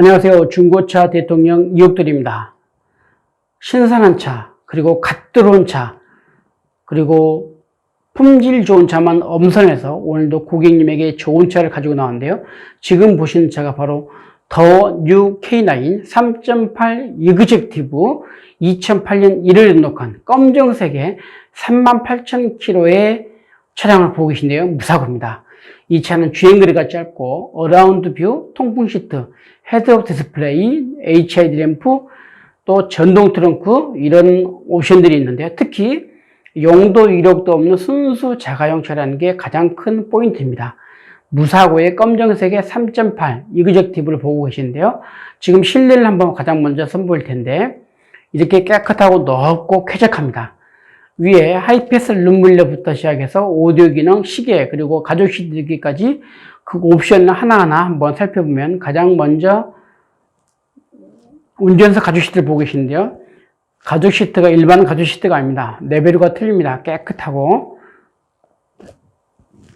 안녕하세요. 중고차 대통령 이혁돌입니다. 신선한 차, 그리고 갓 들어온 차, 그리고 품질 좋은 차만 엄선해서 오늘도 고객님에게 좋은 차를 가지고 나왔는데요. 지금 보시는 차가 바로 더 뉴 K9 3.8 이그젝티브 2008년 1월 등록한 검정색의 38,000km의 차량을 보고 계신데요. 무사고입니다. 이 차는 주행거리가 짧고 어라운드 뷰, 통풍 시트, 헤드업 디스플레이, HID 램프, 또 전동 트렁크 이런 옵션들이 있는데요. 특히 용도 이력도 없는 순수 자가용 차라는 게 가장 큰 포인트입니다. 무사고의 검정색의 3.8 이그젝티브를 보고 계시는데요. 지금 실내를 한번 가장 먼저 선보일 텐데 이렇게 깨끗하고 넓고 쾌적합니다. 위에 하이패스 룸밀러부터 시작해서 오디오 기능, 시계, 그리고 가죽 시트기까지 그 옵션을 하나하나 한번 살펴보면 가장 먼저 운전석 가죽 시트를 보고 계시는데요. 가죽 시트가 일반 가죽 시트가 아닙니다. 레벨과 틀립니다. 깨끗하고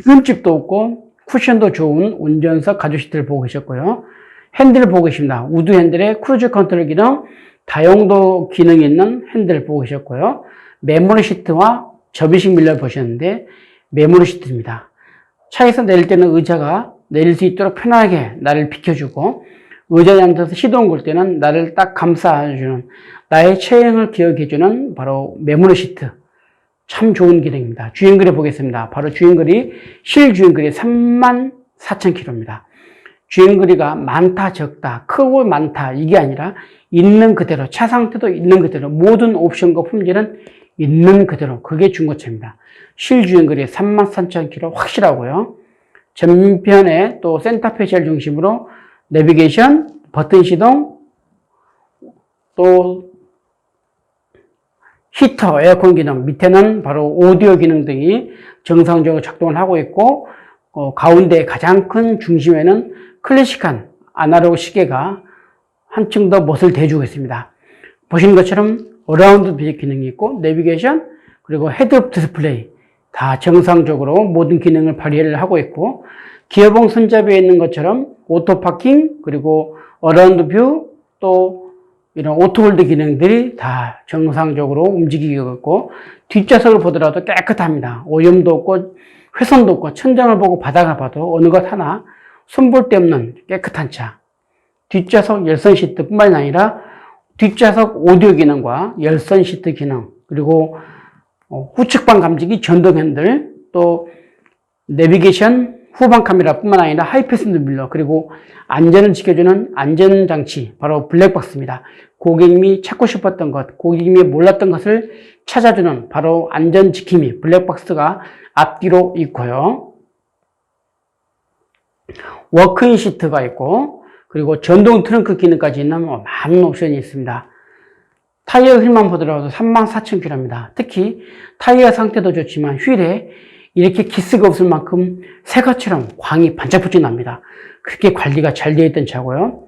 흠집도 없고 쿠션도 좋은 운전석 가죽 시트를 보고 계셨고요. 핸들을 보고 계십니다. 우드 핸들에 크루즈 컨트롤 기능, 다용도 기능이 있는 핸들을 보고 계셨고요. 메모리 시트와 접이식 밀러를 보셨는데 메모리 시트입니다. 차에서 내릴 때는 의자가 내릴 수 있도록 편하게 나를 비켜주고 의자에 앉아서 시동 걸 때는 나를 딱 감싸주는 나의 체형을 기억해주는 바로 메모리 시트. 참 좋은 기능입니다. 주행거리 보겠습니다. 바로 주행거리, 실주행거리 34,000km입니다. 주행거리가 많다 적다 크고 많다 이게 아니라 있는 그대로 차 상태도 있는 그대로 모든 옵션과 품질은 있는 그대로 그게 중고차입니다. 실주행거리 33,000km 확실하고요. 전편에 또 센터페시를 중심으로 내비게이션, 버튼 시동, 또 히터, 에어컨 기능, 밑에는 바로 오디오 기능 등이 정상적으로 작동을 하고 있고 가운데 가장 큰 중심에는 클래식한 아날로그 시계가 한층 더 멋을 대주고 있습니다. 보시는 것처럼 어라운드 뷰 기능이 있고 내비게이션 그리고 헤드업 디스플레이 다 정상적으로 모든 기능을 발휘를 하고 있고 기어봉 손잡이에 있는 것처럼 오토 파킹 그리고 어라운드 뷰 또 이런 오토홀드 기능들이 다 정상적으로 움직이고 있고 뒷좌석을 보더라도 깨끗합니다. 오염도 없고 훼손도 없고 천장을 보고 바닥을 봐도 어느 것 하나 손볼 데 없는 깨끗한 차. 뒷좌석 열선 시트 뿐만이 아니라 뒷좌석 오디오 기능과 열선 시트 기능 그리고 후측방 감지기 전동 핸들 또 내비게이션 후방 카메라 뿐만 아니라 하이패스 밀러 그리고 안전을 지켜주는 안전장치 바로 블랙박스입니다. 고객님이 찾고 싶었던 것 고객님이 몰랐던 것을 찾아주는 바로 안전지킴이 블랙박스가 앞뒤로 있고요. 워크인 시트가 있고 그리고 전동 트렁크 기능까지 있는 많은 옵션이 있습니다. 타이어 휠만 보더라도 34,000km입니다. 특히 타이어 상태도 좋지만 휠에 이렇게 기스가 없을 만큼 새 것처럼 광이 반짝반짝 납니다. 그렇게 관리가 잘 되어 있던 차고요.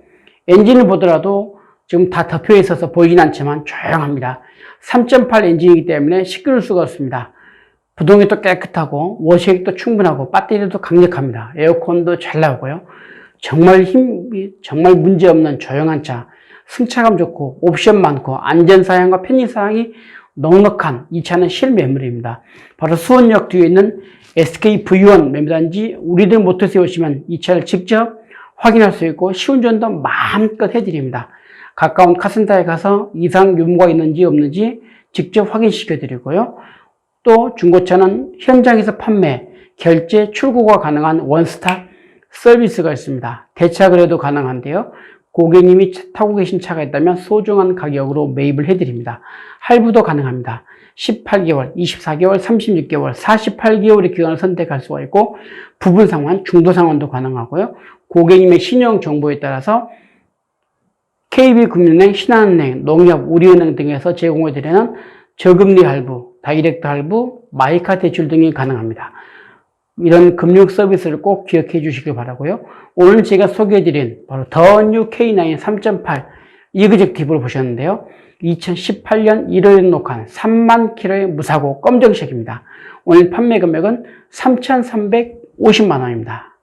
엔진을 보더라도 지금 다 덮여 있어서 보이진 않지만 조용합니다. 3.8 엔진이기 때문에 시끄러울 수가 없습니다. 부동기도 깨끗하고 워셔액도 충분하고 배터리도 강력합니다. 에어컨도 잘 나오고요. 정말 문제없는 조용한 차, 승차감 좋고 옵션 많고 안전사양과 편의사양이 넉넉한 이 차는 실매물입니다. 바로 수원역 뒤에 있는 SK V1 매물단지 우리들 모터스에 오시면 이 차를 직접 확인할 수 있고 시운전도 마음껏 해드립니다. 가까운 카센터에 가서 이상 유무가 있는지 없는지 직접 확인시켜 드리고요. 또 중고차는 현장에서 판매, 결제, 출고가 가능한 원스톱 서비스가 있습니다. 대차거래도 가능한데요. 고객님이 타고 계신 차가 있다면 소중한 가격으로 매입을 해드립니다. 할부도 가능합니다. 18개월, 24개월, 36개월, 48개월의 기간을 선택할 수가 있고 부분 상환, 중도 상환도 가능하고요. 고객님의 신용 정보에 따라서 KB금융은행, 신한은행, 농협, 우리은행 등에서 제공해드리는 저금리 할부, 다이렉트 할부, 마이카 대출 등이 가능합니다. 이런 금융 서비스를 꼭 기억해 주시길 바라고요. 오늘 제가 소개해드린 바로 더 뉴 K9 3.8 이그젝티브를 보셨는데요. 2018년 1월에 등록한 3만 km의 무사고 검정색입니다. 오늘 판매 금액은 3,350만 원입니다.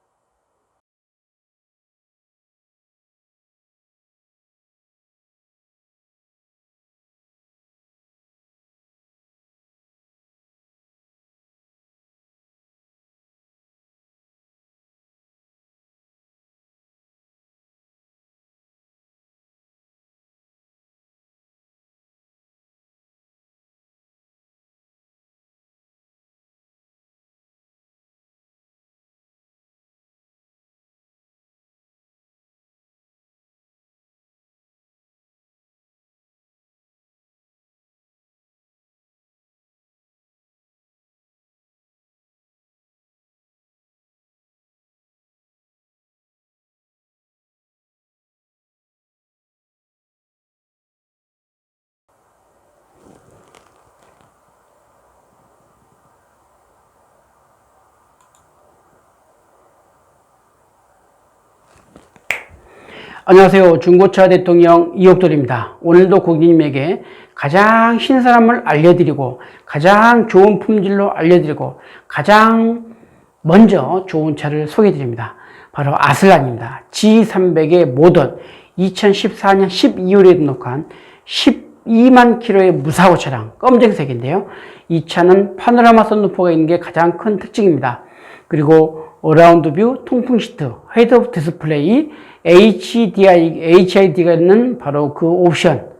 안녕하세요. 중고차 대통령 이옥돌입니다. 오늘도 고객님에게 가장 신선함을 알려드리고 가장 좋은 품질로 알려드리고 가장 먼저 좋은 차를 소개해드립니다. 바로 아슬란입니다. G300의 모던 2014년 12월에 등록한 12만 킬로의 무사고 차량 검정색인데요. 이 차는 파노라마 선루프가 있는 게 가장 큰 특징입니다. 그리고 어라운드 뷰, 통풍 시트, 헤드업 디스플레이, HID가 있는 바로 그 옵션,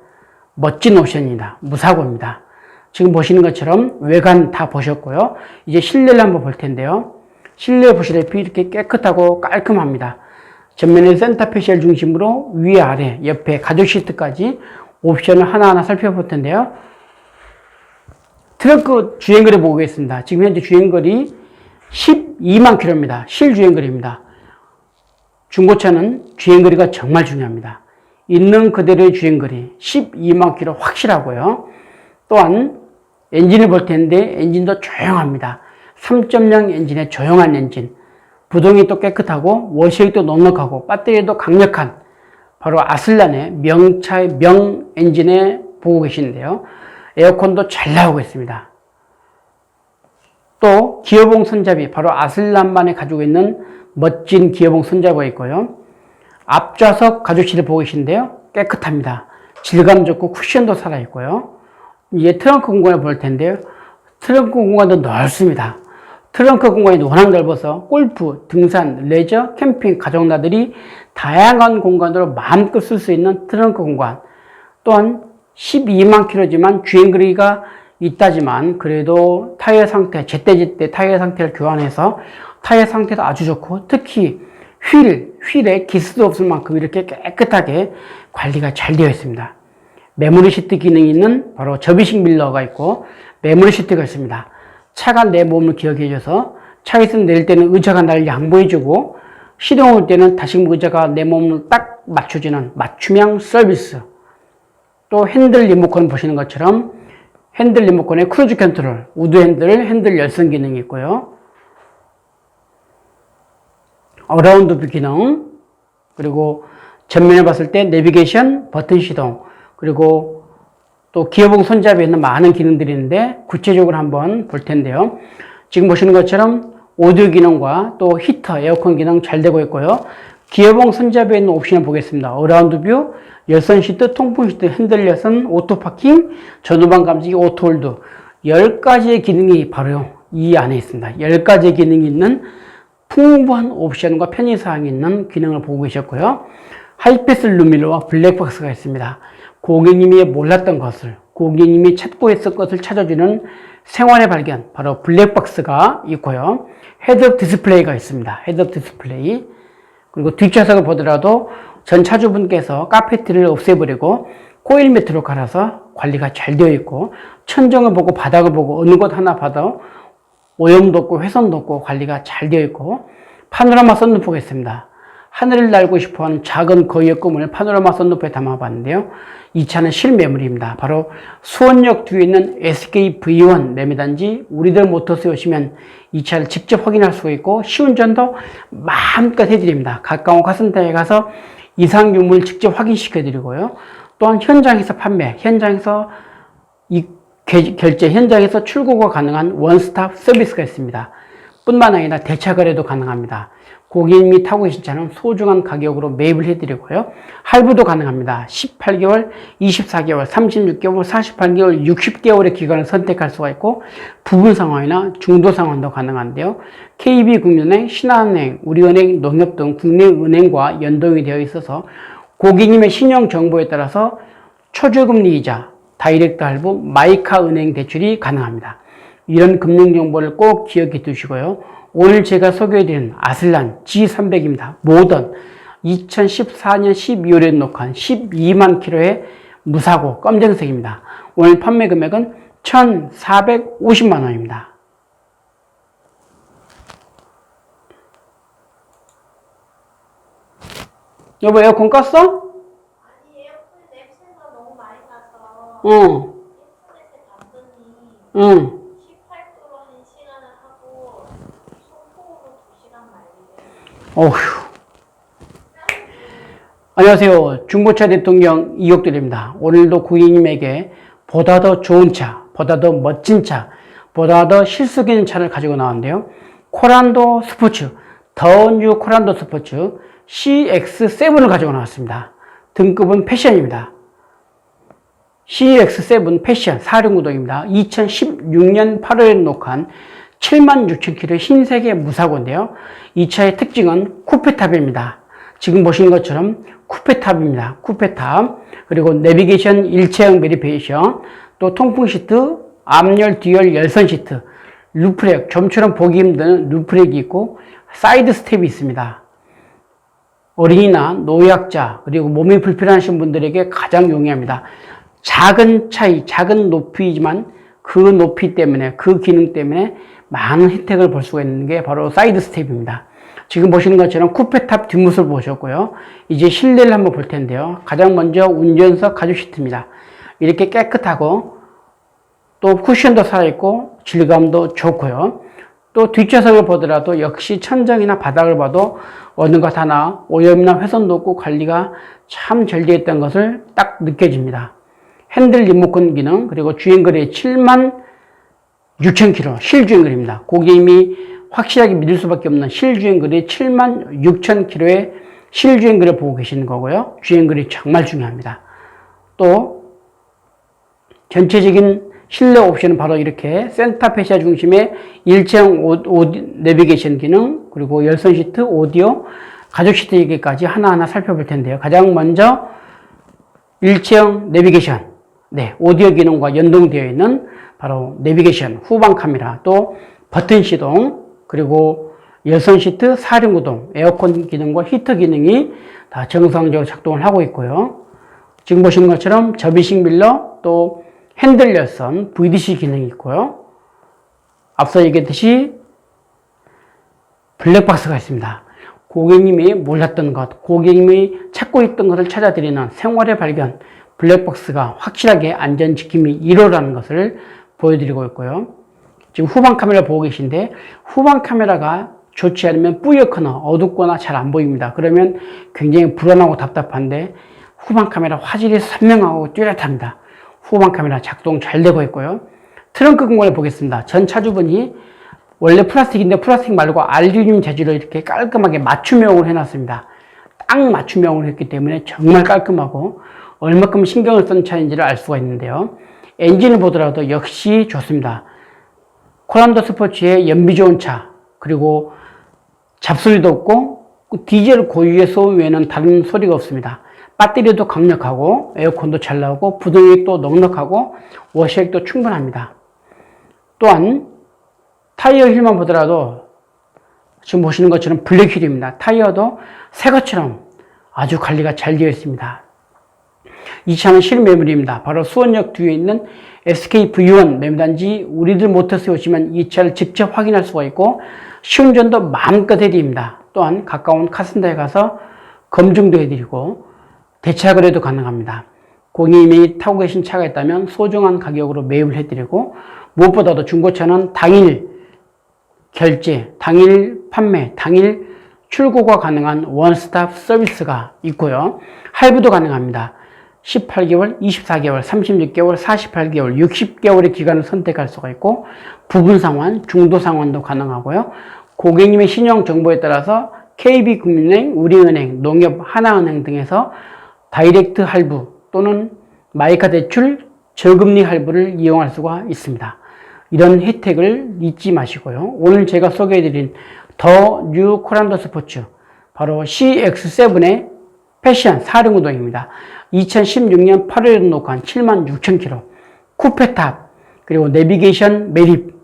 멋진 옵션입니다. 무사고입니다. 지금 보시는 것처럼 외관 다 보셨고요. 이제 실내를 한번 볼 텐데요. 실내 보시다시피 이렇게 깨끗하고 깔끔합니다. 전면에 센터 패시얼 중심으로 위, 아래, 옆에 가죽 시트까지 옵션을 하나하나 살펴볼 텐데요. 트렁크 주행거리 보겠습니다. 지금 현재 주행거리 12만 킬로입니다. 실주행거리입니다. 중고차는 주행거리가 정말 중요합니다. 있는 그대로의 주행거리 12만 킬로 확실하고요. 또한 엔진을 볼 텐데 엔진도 조용합니다. 3.0 엔진의 조용한 엔진, 부동이 또 깨끗하고 워셔액도 넉넉하고 배터리도 강력한 바로 아슬란의 명차의 명 엔진에 보고 계시는데요. 에어컨도 잘 나오고 있습니다. 또 기어봉 손잡이, 바로 아슬란만이 가지고 있는 멋진 기어봉 손잡이가 있고요. 앞좌석 가죽실을 보고 계시는데요. 깨끗합니다. 질감 좋고 쿠션도 살아있고요. 이제 트렁크 공간을 볼 텐데요. 트렁크 공간도 넓습니다. 트렁크 공간이 워낙 넓어서 골프, 등산, 레저, 캠핑, 가족나들이 다양한 공간으로 마음껏 쓸 수 있는 트렁크 공간. 또한 12만 킬로지만 주행거리가 있다지만 그래도 타이어 상태, 제때제때 타이어 상태를 교환해서 타이어 상태도 아주 좋고 특히 휠에 기스도 없을 만큼 이렇게 깨끗하게 관리가 잘 되어 있습니다. 메모리 시트 기능이 있는 바로 접이식 밀러가 있고 메모리 시트가 있습니다. 차가 내 몸을 기억해줘서 차에서 내릴 때는 의자가 나를 양보해주고 시동 올 때는 다시 의자가 내 몸을 딱 맞춰주는 맞춤형 서비스. 또 핸들 리모컨 보시는 것처럼 핸들 리모컨에 크루즈 컨트롤, 우드 핸들 열선 기능이 있고요. 어라운드 뷰 기능, 그리고 전면에 봤을 때 내비게이션, 버튼 시동, 그리고 또 기어봉 손잡이에 있는 많은 기능들이 있는데 구체적으로 한번 볼 텐데요. 지금 보시는 것처럼 오디오 기능과 또 히터, 에어컨 기능 잘 되고 있고요. 기어봉 손잡이에 있는 옵션을 보겠습니다. 어라운드 뷰, 열선 시트, 통풍 시트, 핸들 열선, 오토 파킹, 전후방 감지기, 오토 홀드 10가지의 기능이 바로 이 안에 있습니다. 10가지의 기능이 있는 풍부한 옵션과 편의사항이 있는 기능을 보고 계셨고요. 하이패스 루미너와 블랙박스가 있습니다. 고객님이 몰랐던 것을, 고객님이 찾고 있을 것을 찾아주는 생활의 발견, 바로 블랙박스가 있고요. 헤드업 디스플레이가 있습니다. 헤드업 디스플레이. 그리고 뒷좌석을 보더라도 전 차주분께서 카페트를 없애버리고 코일 매트로 갈아서 관리가 잘 되어 있고 천정을 보고 바닥을 보고 어느 곳 하나 봐도 오염도 없고 훼손도 없고 관리가 잘 되어 있고 파노라마 선루프가 있습니다. 하늘을 날고 싶어하는 작은 거위의 꿈을 파노라마 선루프에 담아봤는데요. 이 차는 실매물입니다. 바로 수원역 뒤에 있는 SKV1 매매단지 우리들 모터스에 오시면 이 차를 직접 확인할 수가 있고 시운전도 마음껏 해드립니다. 가까운 카센터에 가서 이상 유무를 직접 확인시켜드리고요. 또한 현장에서 판매, 현장에서 결제, 현장에서 출고가 가능한 원스톱 서비스가 있습니다. 뿐만 아니라 대차 거래도 가능합니다. 고객님이 타고 계신 차는 소중한 가격으로 매입을 해드리고요. 할부도 가능합니다. 18개월, 24개월, 36개월, 48개월, 60개월의 기간을 선택할 수가 있고 부분 상환이나 중도 상환도 가능한데요. KB국민은행, 신한은행, 우리은행, 농협 등 국내 은행과 연동이 되어 있어서 고객님의 신용 정보에 따라서 초저금리 이자, 다이렉트 할부, 마이카 은행 대출이 가능합니다. 이런 금융 정보를 꼭 기억해 두시고요. 오늘 제가 소개해드린 아슬란 G300입니다. 모던 2014년 12월에 녹한 12만 킬로의 무사고 검정색입니다. 오늘 판매 금액은 1,450만 원입니다. 여보 에어컨 껐어? 아니 에어컨 냄새가 너무 많이 나서 인터넷에 봤더니 응. 18도로 1시간을 하고 송풍으로 2시간 말리래. 어휴. 안녕하세요. 중고차 대통령 이옥들입니다. 오늘도 고객님에게 보다 더 좋은 차, 보다 더 멋진 차, 보다 더 실속 있는 차를 가지고 나왔는데요. 코란도 스포츠, 더 뉴 코란도 스포츠 CX7을 가지고 나왔습니다. 등급은 패션입니다. CX7 패션 4륜구동입니다. 2016년 8월에 녹화한 76,000km 흰색의 무사고인데요. 이 차의 특징은 쿠페탑입니다. 지금 보시는 것처럼 쿠페탑입니다. 쿠페탑. 그리고 내비게이션 일체형 메리페이션, 또 통풍 시트, 앞열, 뒤열 열선 시트, 루프렉, 좀처럼 보기 힘든 루프렉이 있고 사이드 스텝이 있습니다. 어린이나 노약자, 그리고 몸이 불편하신 분들에게 가장 용이합니다. 작은 차이, 작은 높이지만 그 높이 때문에, 그 기능 때문에 많은 혜택을 볼 수가 있는 게 바로 사이드 스텝입니다. 지금 보시는 것처럼 쿠페탑 뒷모습을 보셨고요. 이제 실내를 한번 볼 텐데요. 가장 먼저 운전석 가죽 시트입니다. 이렇게 깨끗하고 또 쿠션도 살아있고 질감도 좋고요. 또 뒷좌석을 보더라도 역시 천정이나 바닥을 봐도 어느 것 하나 오염이나 훼손도 없고 관리가 참 잘 되어 있다는 것을 딱 느껴집니다. 핸들 리모컨 기능, 그리고 주행거리 76,000km 실주행거리입니다. 고객님이 확실하게 믿을 수밖에 없는 실주행거리 76,000km의 실주행거리를 보고 계시는 거고요. 주행거리 정말 중요합니다. 또 전체적인 실내 옵션은 바로 이렇게 센터페시아 중심의 일체형 내비게이션 기능, 그리고 열선 시트, 오디오, 가죽 시트 얘기까지 하나하나 살펴볼 텐데요. 가장 먼저 일체형 내비게이션, 오디오 기능과 연동되어 있는 바로 내비게이션, 후방 카메라, 또 버튼 시동, 그리고 열선 시트, 4륜구동, 에어컨 기능과 히터 기능이 다 정상적으로 작동을 하고 있고요. 지금 보시는 것처럼 접이식 밀러, 또 핸들 열선, VDC 기능이 있고요. 앞서 얘기했듯이 블랙박스가 있습니다. 고객님이 몰랐던 것, 고객님이 찾고 있던 것을 찾아드리는 생활의 발견, 블랙박스가 확실하게 안전지킴이 1호라는 것을 보여드리고 있고요. 지금 후방 카메라 보고 계신데 후방 카메라가 좋지 않으면 뿌옇거나 어둡거나 잘 안 보입니다. 그러면 굉장히 불안하고 답답한데 후방 카메라 화질이 선명하고 뚜렷합니다. 후방 카메라 작동 잘 되고 있고요. 트렁크 공간을 보겠습니다. 전 차주분이 원래 플라스틱인데 플라스틱 말고 알루미늄 재질로 이렇게 깔끔하게 맞춤형으로 해놨습니다. 딱 맞춤형으로 했기 때문에 정말 깔끔하고 얼마큼 신경을 쓴 차인지를 알 수가 있는데요. 엔진을 보더라도 역시 좋습니다. 코란도 스포츠의 연비 좋은 차, 그리고 잡소리도 없고 디젤 고유의 소음 외에는 다른 소리가 없습니다. 배터리도 강력하고 에어컨도 잘 나오고 부동액도 넉넉하고 워셔액도 충분합니다. 또한 타이어 휠만 보더라도 지금 보시는 것처럼 블랙 휠입니다. 타이어도 새 것처럼 아주 관리가 잘 되어 있습니다. 이 차는 실매물입니다. 바로 수원역 뒤에 있는 SKV1 매물단지 우리들 모터스에 오시면 이 차를 직접 확인할 수가 있고 시운전도 마음껏 해드립니다. 또한 가까운 카센터에 가서 검증도 해드리고 대차 거래도 가능합니다. 고객님이 타고 계신 차가 있다면 소중한 가격으로 매입을 해드리고 무엇보다도 중고차는 당일 결제, 당일 판매, 당일 출고가 가능한 원스톱 서비스가 있고요. 할부도 가능합니다. 18개월, 24개월, 36개월, 48개월, 60개월의 기간을 선택할 수가 있고 부분 상환, 중도 상환도 가능하고요. 고객님의 신용 정보에 따라서 KB금융은행, 우리은행, 농협, 하나은행 등에서 다이렉트 할부 또는 마이카 대출, 저금리 할부를 이용할 수가 있습니다. 이런 혜택을 잊지 마시고요. 오늘 제가 소개해드린 더 뉴 코란도 스포츠, 바로 CX7의 패션 4륜구동입니다. 2016년 8월에 녹화한 76,000km, 쿠페탑, 그리고 내비게이션 매립,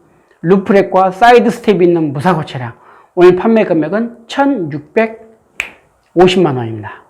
루프렉과 사이드 스텝이 있는 무사고 차량. 오늘 판매 금액은 1,650만 원입니다.